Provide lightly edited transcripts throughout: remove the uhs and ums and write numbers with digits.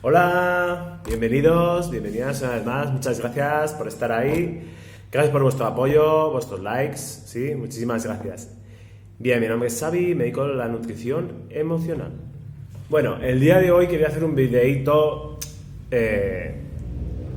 Hola, bienvenidos, bienvenidas una vez más, muchas gracias por estar ahí, gracias por vuestro apoyo, vuestros likes, sí, muchísimas gracias. Bien, mi nombre es Xavi, me dedico a la nutrición emocional. Bueno, el día de hoy quería hacer un videíto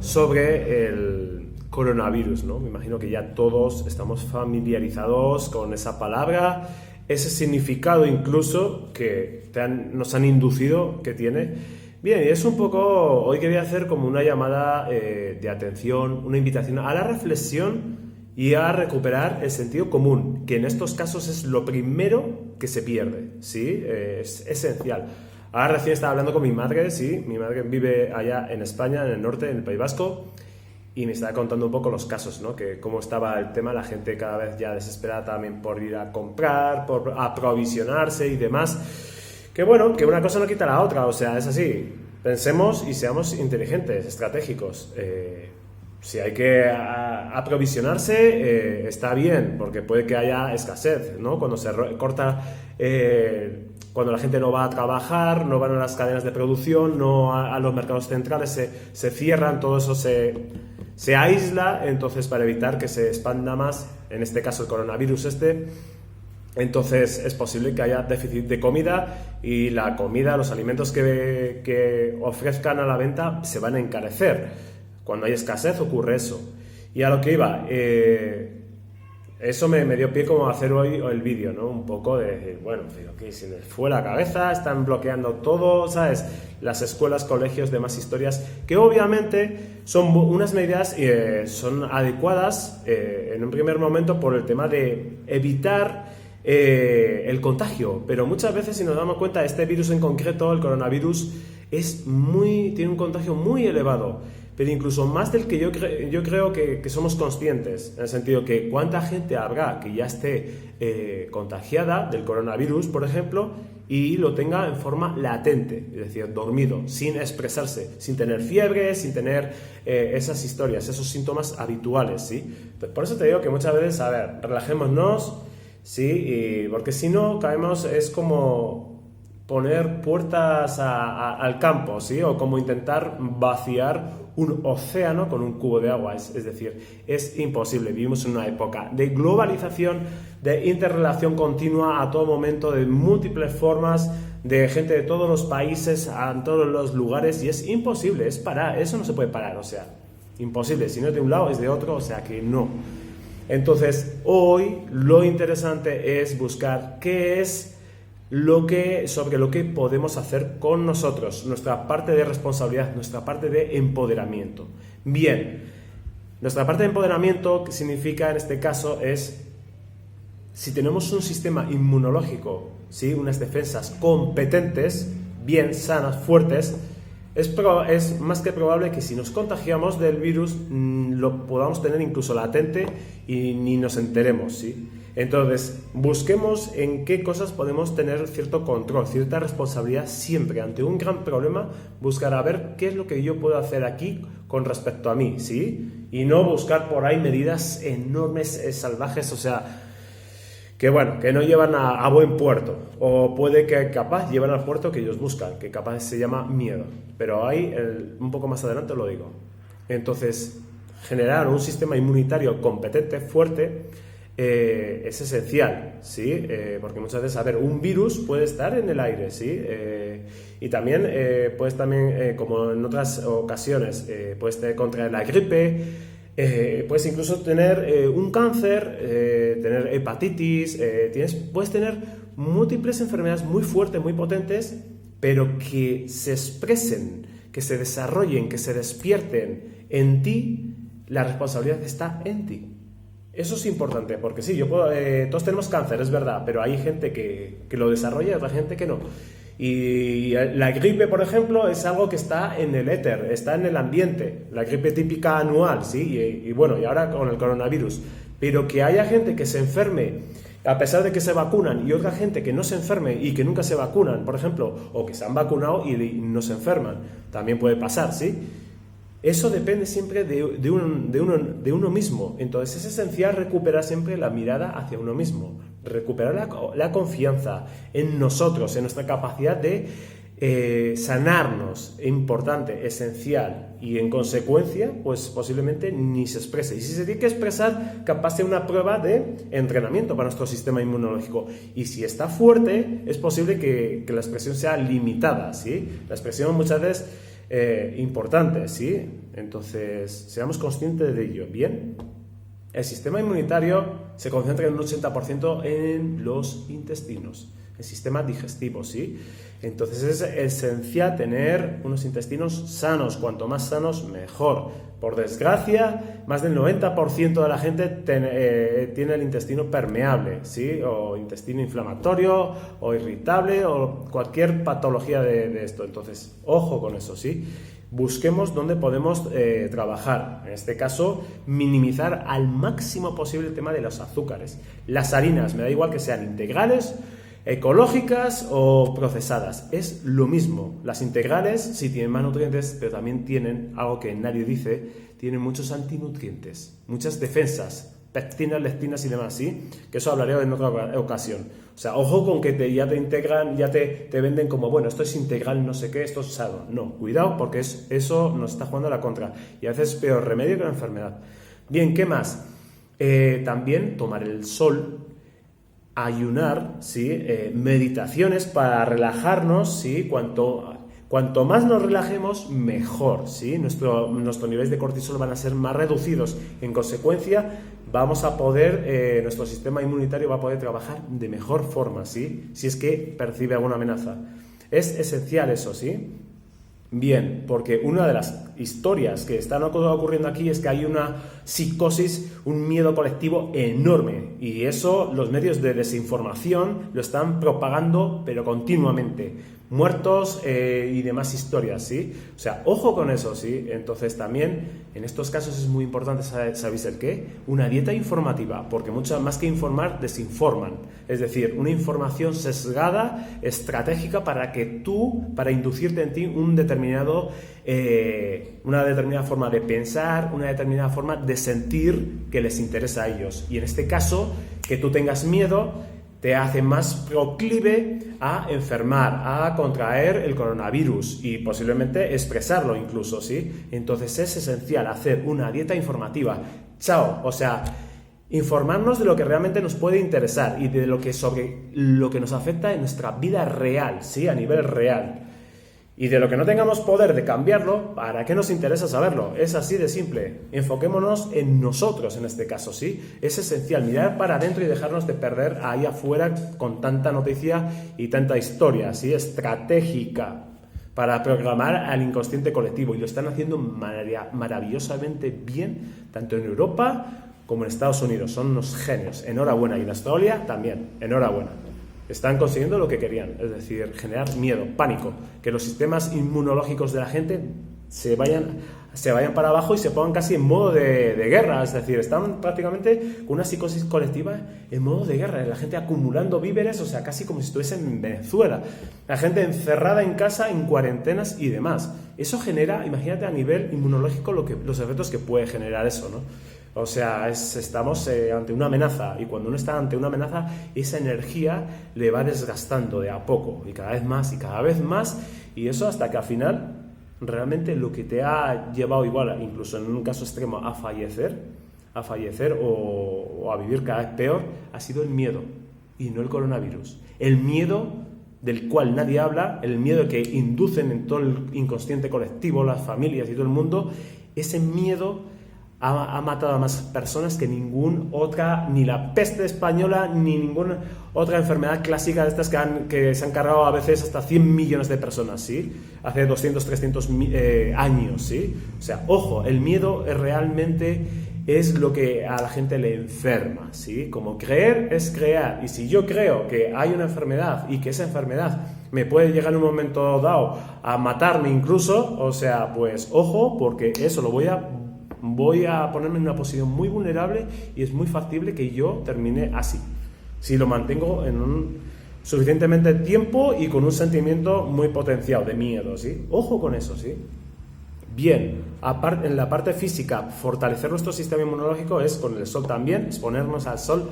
sobre el coronavirus, ¿no? Me imagino que ya todos estamos familiarizados con esa palabra, ese significado incluso que nos han inducido que tiene. Bien, y es un poco, hoy quería hacer como una llamada de atención, una invitación a la reflexión y a recuperar el sentido común, que en estos casos es lo primero que se pierde, ¿sí? Es esencial. Ahora recién estaba hablando con mi madre, sí, mi madre vive allá en España, en el norte, en el País Vasco, y me estaba contando un poco los casos, ¿no? Que cómo estaba el tema, la gente cada vez ya desesperada también por ir a comprar, por aprovisionarse y demás. Que bueno, que una cosa no quita la otra, o sea, es así. Pensemos y seamos inteligentes, estratégicos. Si hay que aprovisionarse, está bien, porque puede que haya escasez, ¿no? Cuando se corta, cuando la gente no va a trabajar, no van a las cadenas de producción, no a los mercados centrales, se cierran, todo eso se aísla, entonces para evitar que se expanda más, en este caso el coronavirus entonces es posible que haya déficit de comida y la comida, los alimentos que ofrezcan a la venta se van a encarecer. Cuando hay escasez ocurre eso. Y a lo que iba, eso me dio pie como a hacer hoy el vídeo, ¿no? Un poco de decir, bueno, que se les fue la cabeza, están bloqueando todo, ¿sabes? Las escuelas, colegios, demás historias, que obviamente son unas medidas son adecuadas en un primer momento por el tema de evitar el contagio, pero muchas veces si nos damos cuenta este virus en concreto, el coronavirus, tiene un contagio muy elevado, pero incluso más del que yo creo que somos conscientes, en el sentido que cuánta gente habrá que ya esté contagiada del coronavirus, por ejemplo, y lo tenga en forma latente, es decir, dormido, sin expresarse, sin tener fiebre, sin tener esas historias, esos síntomas habituales, ¿sí? Por eso te digo que muchas veces, a ver, relajémonos. Sí, porque si no caemos, es como poner puertas al campo, ¿sí? O como intentar vaciar un océano con un cubo de agua, es decir, es imposible. Vivimos en una época de globalización, de interrelación continua a todo momento, de múltiples formas, de gente de todos los países, en todos los lugares, y es imposible, es parar, eso no se puede parar, o sea, imposible, si no es de un lado es de otro, o sea que no. Entonces, hoy lo interesante es buscar qué es sobre lo que podemos hacer con nosotros, nuestra parte de responsabilidad, nuestra parte de empoderamiento. Bien, nuestra parte de empoderamiento, que significa en este caso es, si tenemos un sistema inmunológico, ¿sí? Unas defensas competentes, bien sanas, fuertes, es más que probable que si nos contagiamos del virus lo podamos tener incluso latente y ni nos enteremos, ¿sí? Entonces, busquemos en qué cosas podemos tener cierto control, cierta responsabilidad siempre. Ante un gran problema, buscar a ver qué es lo que yo puedo hacer aquí con respecto a mí, ¿sí? Y no buscar por ahí medidas enormes, salvajes, o sea, que bueno, que no llevan a buen puerto, o puede que capaz lleven al puerto que ellos buscan, que capaz se llama miedo, pero ahí un poco más adelante lo digo. Entonces, generar un sistema inmunitario competente, fuerte, es esencial, ¿sí? Porque muchas veces, a ver, un virus puede estar en el aire, ¿sí? Y también, puedes también, como en otras ocasiones, puedes contraer la gripe. Puedes incluso tener un cáncer, tener hepatitis, puedes tener múltiples enfermedades muy fuertes, muy potentes, pero que se expresen, que se desarrollen, que se despierten en ti, la responsabilidad está en ti. Eso es importante, porque sí, todos tenemos cáncer, es verdad, pero hay gente que lo desarrolla y otra gente que no. Y la gripe, por ejemplo, es algo que está en el éter, está en el ambiente, la gripe típica anual, ¿sí? Y bueno, y ahora con el coronavirus. Pero que haya gente que se enferme a pesar de que se vacunan y otra gente que no se enferme y que nunca se vacunan, por ejemplo, o que se han vacunado y no se enferman, también puede pasar, ¿sí? Eso depende siempre de uno mismo. Entonces es esencial recuperar siempre la mirada hacia uno mismo, recuperar la confianza en nosotros, en nuestra capacidad de sanarnos, importante, esencial, y en consecuencia, pues posiblemente ni se exprese. Y si se tiene que expresar, capaz de una prueba de entrenamiento para nuestro sistema inmunológico. Y si está fuerte, es posible que la expresión sea limitada, ¿sí? La expresión muchas veces importante, ¿sí? Entonces, seamos conscientes de ello, ¿bien? El sistema inmunitario se concentra en un 80% en los intestinos, el sistema digestivo, ¿sí? Entonces es esencial tener unos intestinos sanos, cuanto más sanos mejor. Por desgracia, más del 90% de la gente tiene el intestino permeable, ¿sí? O intestino inflamatorio, o irritable, o cualquier patología de esto. Entonces, ojo con eso, ¿sí? Busquemos dónde podemos trabajar. En este caso, minimizar al máximo posible el tema de los azúcares. Las harinas, me da igual que sean integrales, ecológicas o procesadas, es lo mismo. Las integrales sí tienen más nutrientes, pero también tienen algo que nadie dice, tienen muchos antinutrientes, muchas defensas, pectinas, lectinas y demás, ¿sí? Que eso hablaré en otra ocasión. O sea, ojo con que ya te integran, ya te venden como, bueno, esto es integral, no sé qué, esto es sano. No, cuidado, porque eso nos está jugando a la contra y a veces es peor remedio que la enfermedad. Bien, ¿qué más? También tomar el sol, ayunar, ¿sí? Meditaciones para relajarnos, ¿sí? Cuanto más nos relajemos, mejor, ¿sí? Nuestros niveles de cortisol van a ser más reducidos. En consecuencia, vamos a poder, nuestro sistema inmunitario va a poder trabajar de mejor forma, ¿sí? Si es que percibe alguna amenaza. Es esencial eso, ¿sí? Bien, porque una de las historias que están ocurriendo aquí es que hay una psicosis, un miedo colectivo enorme, y eso los medios de desinformación lo están propagando, pero continuamente. Muertos y demás historias, ¿sí? O sea, ojo con eso, ¿sí? Entonces también en estos casos es muy importante, ¿sabéis el qué? Una dieta informativa, porque mucho más que informar, desinforman. Es decir, una información sesgada, estratégica para inducirte en ti una determinada forma de pensar, una determinada forma de sentir que les interesa a ellos. Y en este caso, que tú tengas miedo te hace más proclive a enfermar, a contraer el coronavirus y posiblemente expresarlo incluso, ¿sí? Entonces es esencial hacer una dieta informativa. Chao, o sea, informarnos de lo que realmente nos puede interesar y de sobre lo que nos afecta en nuestra vida real, ¿sí? A nivel real. Y de lo que no tengamos poder de cambiarlo, ¿para qué nos interesa saberlo? Es así de simple. Enfoquémonos en nosotros en este caso, ¿sí? Es esencial mirar para adentro y dejarnos de perder ahí afuera con tanta noticia y tanta historia, ¿sí? Estratégica para programar al inconsciente colectivo. Y lo están haciendo maravillosamente bien, tanto en Europa como en Estados Unidos. Son unos genios. Enhorabuena. Y en Australia también. Enhorabuena. Están consiguiendo lo que querían, es decir, generar miedo, pánico, que los sistemas inmunológicos de la gente se vayan para abajo y se pongan casi en modo de guerra, es decir, están prácticamente con una psicosis colectiva en modo de guerra, la gente acumulando víveres, o sea, casi como si estuviese en Venezuela, la gente encerrada en casa, en cuarentenas y demás. Eso genera, imagínate a nivel inmunológico los efectos que puede generar eso, ¿no? O sea, estamos ante una amenaza, y cuando uno está ante una amenaza, esa energía le va desgastando de a poco, y cada vez más, y eso hasta que al final realmente lo que te ha llevado igual, incluso en un caso extremo, a fallecer o a vivir cada vez peor, ha sido el miedo, y no el coronavirus. El miedo del cual nadie habla, el miedo que inducen en todo el inconsciente colectivo, las familias y todo el mundo, ese miedo ha matado a más personas que ninguna otra, ni la peste española, ni ninguna otra enfermedad clásica de estas que se han cargado a veces hasta 100 millones de personas, ¿sí? Hace 200, 300 años, ¿sí? O sea, ojo, el miedo realmente es lo que a la gente le enferma, ¿sí? Como creer es crear, y si yo creo que hay una enfermedad y que esa enfermedad me puede llegar en un momento dado a matarme incluso, o sea, pues ojo, porque eso lo voy a ponerme en una posición muy vulnerable y es muy factible que yo termine así, si lo mantengo en un suficientemente tiempo y con un sentimiento muy potenciado de miedo, ¿sí? Ojo con eso, ¿sí? Bien, en la parte física, fortalecer nuestro sistema inmunológico es con el sol también, exponernos al sol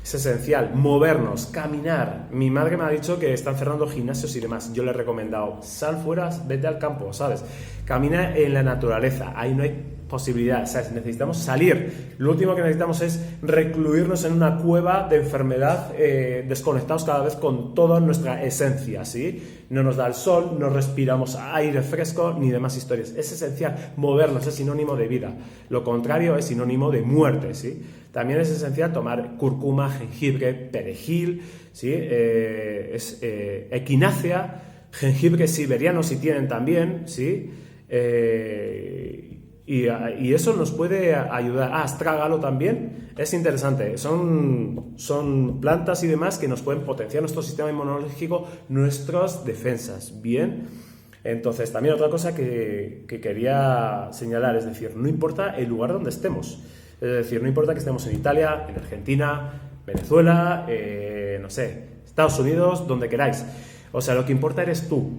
Es esencial movernos, caminar. Mi madre me ha dicho que están cerrando gimnasios y demás. Yo le he recomendado, sal fuera, vete al campo, ¿sabes? Camina en la naturaleza, ahí no hay posibilidad, ¿sabes? Necesitamos salir. Lo último que necesitamos es recluirnos en una cueva de enfermedad, desconectados cada vez con toda nuestra esencia, ¿sí? No nos da el sol, no respiramos aire fresco ni demás historias. Es esencial movernos, es sinónimo de vida. Lo contrario es sinónimo de muerte, ¿sí? También es esencial tomar cúrcuma, jengibre, perejil, ¿sí? Equinácea, jengibre siberiano si tienen también, ¿sí? Y eso nos puede ayudar. Astrágalo también, es interesante. Son plantas y demás que nos pueden potenciar nuestro sistema inmunológico, nuestras defensas. Bien, entonces también otra cosa que quería señalar, es decir, no importa el lugar donde estemos. Es decir, no importa que estemos en Italia, en Argentina, Venezuela, no sé, Estados Unidos, donde queráis. O sea, lo que importa eres tú.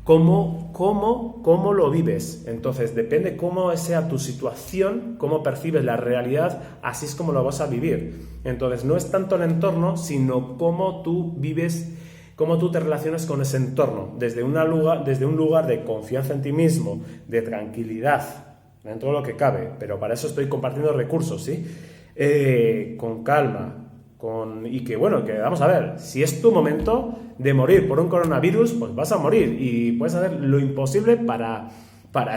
¿Cómo lo vives? Entonces, depende cómo sea tu situación, cómo percibes la realidad, así es como lo vas a vivir. Entonces, no es tanto el entorno, sino cómo tú vives, cómo tú te relacionas con ese entorno, desde un lugar de confianza en ti mismo, de tranquilidad, dentro de lo que cabe, pero para eso estoy compartiendo recursos, ¿sí? Con calma, y que vamos a ver, si es tu momento de morir por un coronavirus, pues vas a morir y puedes hacer lo imposible para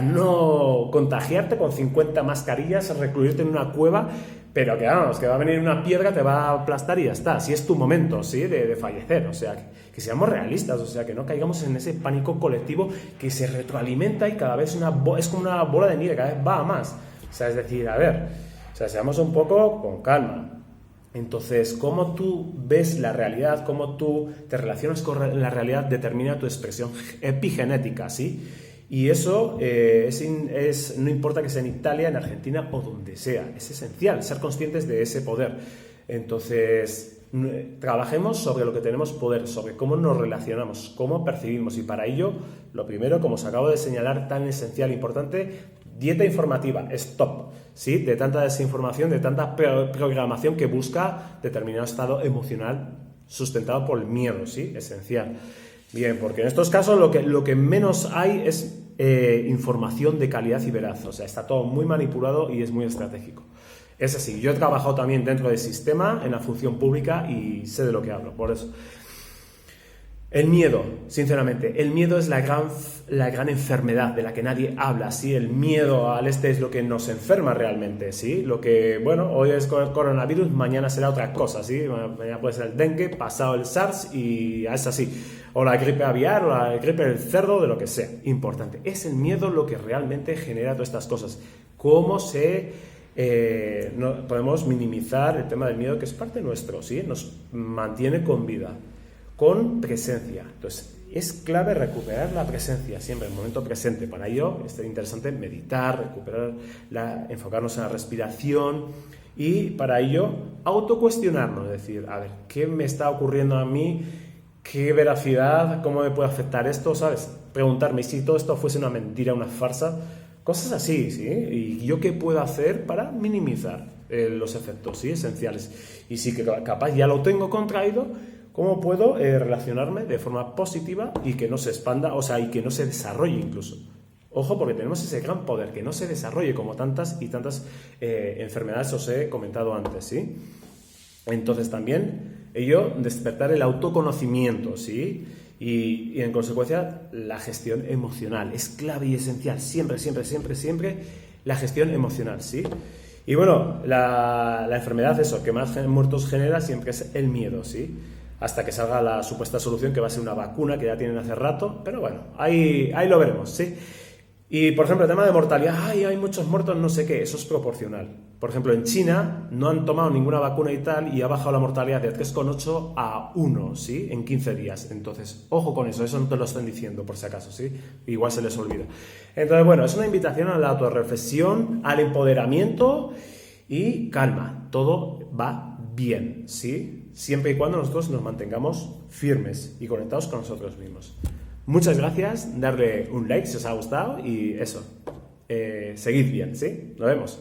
no contagiarte con 50 mascarillas, recluirte en una cueva, pero que vamos, que va a venir una piedra, te va a aplastar y ya está. Si es tu momento, ¿sí? de fallecer, o sea, que seamos realistas, o sea, que no caigamos en ese pánico colectivo que se retroalimenta y cada vez es como una bola de nieve, cada vez va a más. O sea, es decir, a ver, o sea, seamos un poco con calma. Entonces, cómo tú ves la realidad, cómo tú te relacionas con la realidad, determina tu expresión epigenética, ¿sí? Y eso no importa que sea en Italia, en Argentina o donde sea, es esencial ser conscientes de ese poder. Entonces, trabajemos sobre lo que tenemos poder, sobre cómo nos relacionamos, cómo percibimos, y para ello, lo primero, como os acabo de señalar, tan esencial e importante, dieta informativa, stop, ¿sí? De tanta desinformación, de tanta programación que busca determinado estado emocional sustentado por el miedo, ¿sí? Esencial. Bien, porque en estos casos lo que menos hay es información de calidad y veraz, o sea, está todo muy manipulado y es muy estratégico. Es así, yo he trabajado también dentro del sistema, en la función pública, y sé de lo que hablo, por eso. El miedo, sinceramente, el miedo es la gran enfermedad de la que nadie habla, ¿sí? El miedo al es lo que nos enferma realmente, ¿sí? Lo que, hoy es el coronavirus, mañana será otra cosa, ¿sí? Mañana puede ser el dengue, pasado el SARS y es así. O la gripe aviar, o la gripe del cerdo, de lo que sea. Importante, es el miedo lo que realmente genera todas estas cosas. ¿Cómo podemos minimizar el tema del miedo, que es parte nuestro, ¿sí? Nos mantiene con vida. Con presencia. Entonces, es clave recuperar la presencia, siempre el momento presente. Para ello, es interesante meditar, enfocarnos en la respiración y para ello, autocuestionarnos, decir, a ver, ¿qué me está ocurriendo a mí? ¿Qué veracidad? ¿Cómo me puede afectar esto? ¿Sabes? Preguntarme, ¿y si todo esto fuese una mentira, una farsa? Cosas así, ¿sí? ¿Y yo qué puedo hacer para minimizar los efectos, ¿sí? Esenciales? Y si capaz ya lo tengo contraído, ¿cómo puedo relacionarme de forma positiva y que no se expanda, o sea, y que no se desarrolle incluso? Ojo, porque tenemos ese gran poder, que no se desarrolle como tantas y tantas enfermedades os he comentado antes, ¿sí? Entonces también ello, despertar el autoconocimiento, ¿sí? Y en consecuencia la gestión emocional. Es clave y esencial, siempre la gestión emocional, ¿sí? Y la enfermedad, eso, que más muertos genera siempre es el miedo, ¿sí? Hasta que salga la supuesta solución, que va a ser una vacuna que ya tienen hace rato, pero ahí lo veremos, ¿sí? Y, por ejemplo, el tema de mortalidad, hay muchos muertos, no sé qué, eso es proporcional. Por ejemplo, en China no han tomado ninguna vacuna y tal, y ha bajado la mortalidad de 3,8 a 1, ¿sí? En 15 días. Entonces, ojo con eso no te lo están diciendo, por si acaso, ¿sí? Igual se les olvida. Entonces, es una invitación a la autorreflexión, al empoderamiento y calma, todo va bien, ¿sí? Siempre y cuando nosotros nos mantengamos firmes y conectados con nosotros mismos. Muchas gracias, darle un like si os ha gustado y eso, seguid bien, ¿sí? Nos vemos.